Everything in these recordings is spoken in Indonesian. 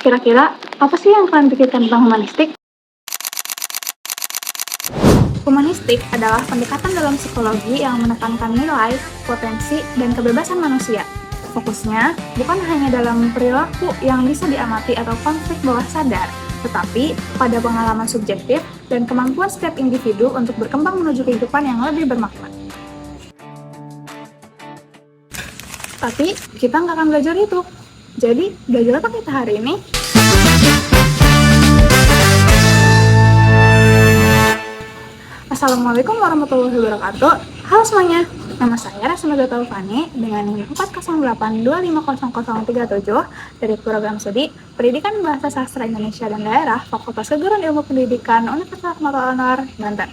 Kira-kira apa sih yang kalian pikirkan tentang humanistik? Humanistik adalah pendekatan dalam psikologi yang menekankan nilai, potensi, dan kebebasan manusia. Fokusnya bukan hanya dalam perilaku yang bisa diamati atau konflik bawah sadar, tetapi pada pengalaman subjektif dan kemampuan setiap individu untuk berkembang menuju kehidupan yang lebih bermakna. Tapi kita nggak akan belajar itu. Jadi, belajar apa kita hari ini? Assalamualaikum warahmatullahi wabarakatuh. Halo semuanya, nama saya Rasmada Taufani dengan NIM 408250037 dari program studi Pendidikan Bahasa Sastra Indonesia dan Daerah Fakultas Keguruan Ilmu Pendidikan Universitas Mata Honor, Banten.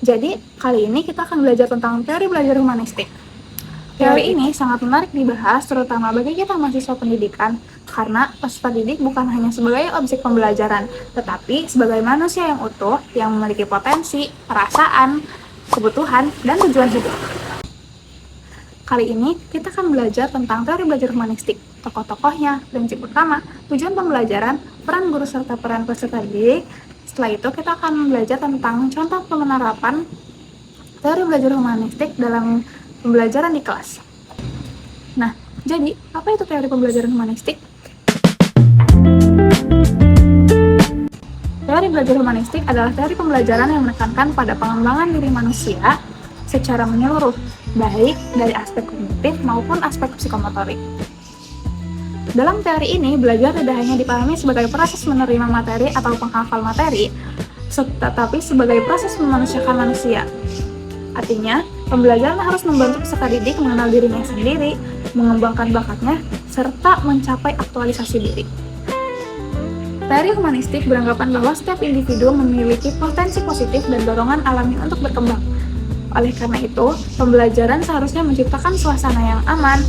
Jadi, kali ini kita akan belajar tentang teori belajar humanistik. Teori ini sangat menarik dibahas, terutama bagi kita mahasiswa pendidikan, karena peserta didik bukan hanya sebagai objek pembelajaran, tetapi sebagai manusia yang utuh, yang memiliki potensi, perasaan, kebutuhan, dan tujuan hidup. Kali ini, kita akan belajar tentang teori belajar humanistik, tokoh-tokohnya, prinsip utama, tujuan pembelajaran, peran guru serta peran peserta didik. Setelah itu, kita akan belajar tentang contoh penerapan teori belajar humanistik dalam pembelajaran di kelas. Nah, jadi apa itu teori pembelajaran humanistik? Teori belajar humanistik adalah teori pembelajaran yang menekankan pada pengembangan diri manusia secara menyeluruh, baik dari aspek kognitif maupun aspek psikomotorik. Dalam teori ini, belajar tidak hanya dipahami sebagai proses menerima materi atau penghafal materi, tetapi sebagai proses memanusiakan manusia. Artinya, pembelajaran harus membantu peserta didik mengenal dirinya sendiri, mengembangkan bakatnya, serta mencapai aktualisasi diri. Teori humanistik beranggapan bahwa setiap individu memiliki potensi positif dan dorongan alami untuk berkembang. Oleh karena itu, pembelajaran seharusnya menciptakan suasana yang aman,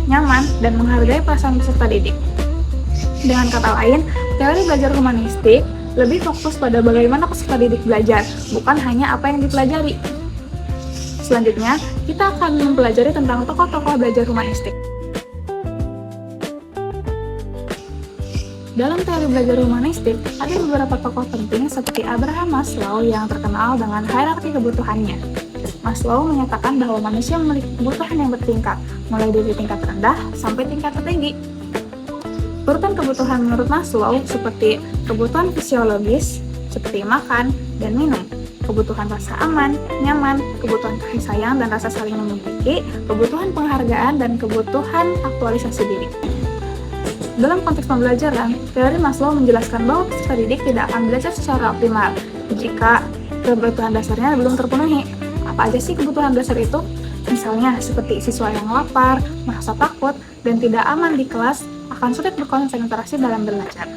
nyaman, dan menghargai perasaan peserta didik. Dengan kata lain, teori belajar humanistik lebih fokus pada bagaimana peserta didik belajar, bukan hanya apa yang dipelajari. Selanjutnya, kita akan mempelajari tentang tokoh-tokoh belajar humanistik. Dalam teori belajar humanistik, ada beberapa tokoh penting seperti Abraham Maslow yang terkenal dengan hierarki kebutuhannya. Maslow menyatakan bahwa manusia memiliki kebutuhan yang bertingkat, mulai dari tingkat rendah sampai tingkat tertinggi. Urutan kebutuhan menurut Maslow seperti kebutuhan fisiologis, seperti makan dan minum, kebutuhan rasa aman, nyaman, kebutuhan kasih sayang dan rasa saling memiliki, kebutuhan penghargaan, dan kebutuhan aktualisasi diri. Dalam konteks pembelajaran, teori Maslow menjelaskan bahwa peserta didik tidak akan belajar secara optimal jika kebutuhan dasarnya belum terpenuhi. Apa aja sih kebutuhan dasar itu? Misalnya seperti siswa yang lapar, merasa takut, dan tidak aman di kelas akan sulit berkonsentrasi dalam belajar.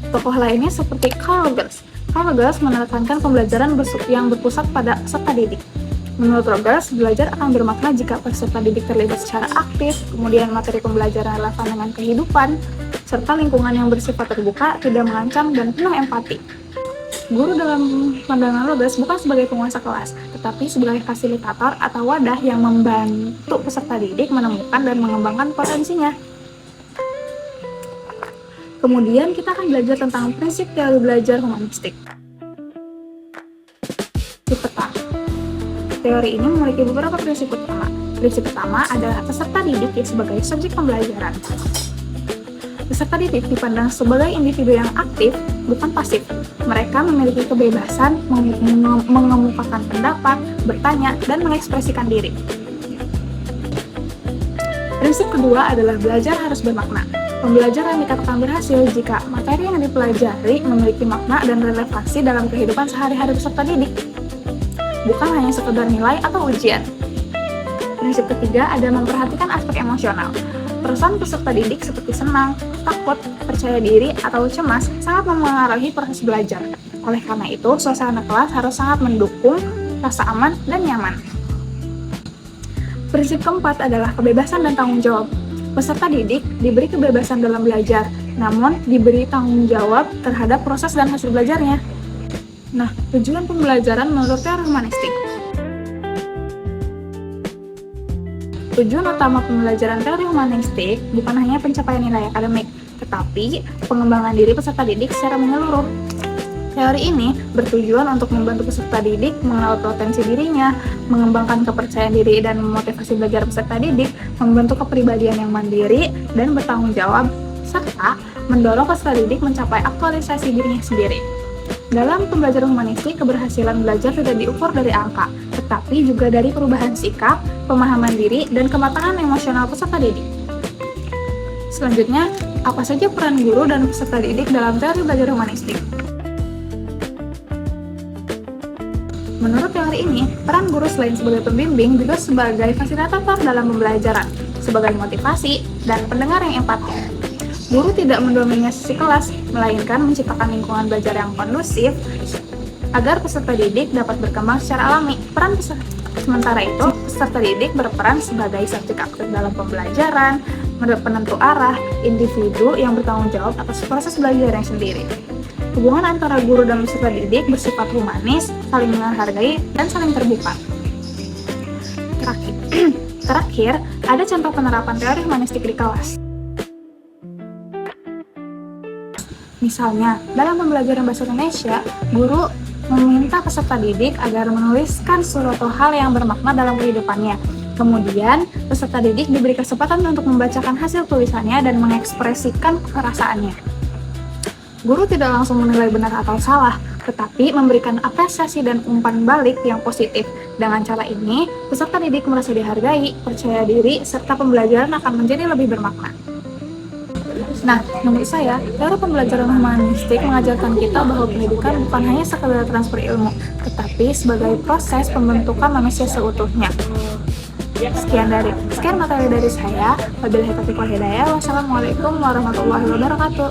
Tokoh lainnya seperti Carl Rogers. Carl Rogers menekankan pembelajaran yang berpusat pada peserta didik. Menurut Rogers, belajar akan bermakna jika peserta didik terlibat secara aktif, kemudian materi pembelajaran relevan dengan kehidupan, serta lingkungan yang bersifat terbuka, tidak mengancam, dan penuh empati. Guru dalam pandangan Rogers bukan sebagai penguasa kelas, tetapi sebagai fasilitator atau wadah yang membantu peserta didik menemukan dan mengembangkan potensinya. Kemudian kita akan belajar tentang prinsip teori belajar humanistik. Teori ini memiliki beberapa prinsip utama. Prinsip pertama adalah peserta didik sebagai subjek pembelajaran. Peserta didik dipandang sebagai individu yang aktif, bukan pasif. Mereka memiliki kebebasan mengemukakan pendapat, bertanya, dan mengekspresikan diri. Prinsip kedua adalah belajar harus bermakna. Pembelajaran dikatakan berhasil jika materi yang dipelajari memiliki makna dan relevansi dalam kehidupan sehari-hari peserta didik, bukan hanya sekedar nilai atau ujian. Prinsip ketiga ada memperhatikan aspek emosional. Perasaan peserta didik seperti senang, takut, percaya diri, atau cemas sangat memengaruhi proses belajar. Oleh karena itu, suasana kelas harus sangat mendukung rasa aman dan nyaman. Prinsip keempat adalah kebebasan dan tanggung jawab. Peserta didik diberi kebebasan dalam belajar, namun diberi tanggung jawab terhadap proses dan hasil belajarnya. Nah, tujuan pembelajaran menurut teori humanistik. Tujuan utama pembelajaran teori humanistik bukan hanya pencapaian nilai akademik, tetapi pengembangan diri peserta didik secara menyeluruh. Teori ini bertujuan untuk membantu peserta didik mengenal potensi dirinya, mengembangkan kepercayaan diri dan memotivasi belajar peserta didik, membentuk kepribadian yang mandiri dan bertanggung jawab, serta mendorong peserta didik mencapai aktualisasi dirinya sendiri. Dalam pembelajaran humanistik, keberhasilan belajar tidak diukur dari angka, tetapi juga dari perubahan sikap, pemahaman diri, dan kematangan emosional peserta didik. Selanjutnya, apa saja peran guru dan peserta didik dalam teori belajar humanistik? Menurut teori ini, peran guru selain sebagai pembimbing juga sebagai fasilitator dalam pembelajaran, sebagai motivasi, dan pendengar yang empatik. Guru tidak mendominasi kelas, melainkan menciptakan lingkungan belajar yang kondusif agar peserta didik dapat berkembang secara alami. Sementara itu, peserta didik berperan sebagai subjek aktif dalam pembelajaran, penentu arah, individu yang bertanggung jawab atas proses belajar yang sendiri. Hubungan antara guru dan peserta didik bersifat humanis, saling menghargai, dan saling terbuka. Terakhir, ada contoh penerapan teori humanistik di kelas. Misalnya, dalam pembelajaran bahasa Indonesia, guru meminta peserta didik agar menuliskan suatu hal yang bermakna dalam kehidupannya. Kemudian, peserta didik diberi kesempatan untuk membacakan hasil tulisannya dan mengekspresikan perasaannya. Guru tidak langsung menilai benar atau salah, tetapi memberikan apresiasi dan umpan balik yang positif. Dengan cara ini, peserta didik merasa dihargai, percaya diri, serta pembelajaran akan menjadi lebih bermakna. Nah, menurut saya, teori pembelajaran humanistik mengajarkan kita bahwa pendidikan bukan hanya sekedar transfer ilmu, tetapi sebagai proses pembentukan manusia seutuhnya. Sekian materi dari saya. Wabillahi taufiq wal hidayah. Wassalamualaikum warahmatullahi wabarakatuh.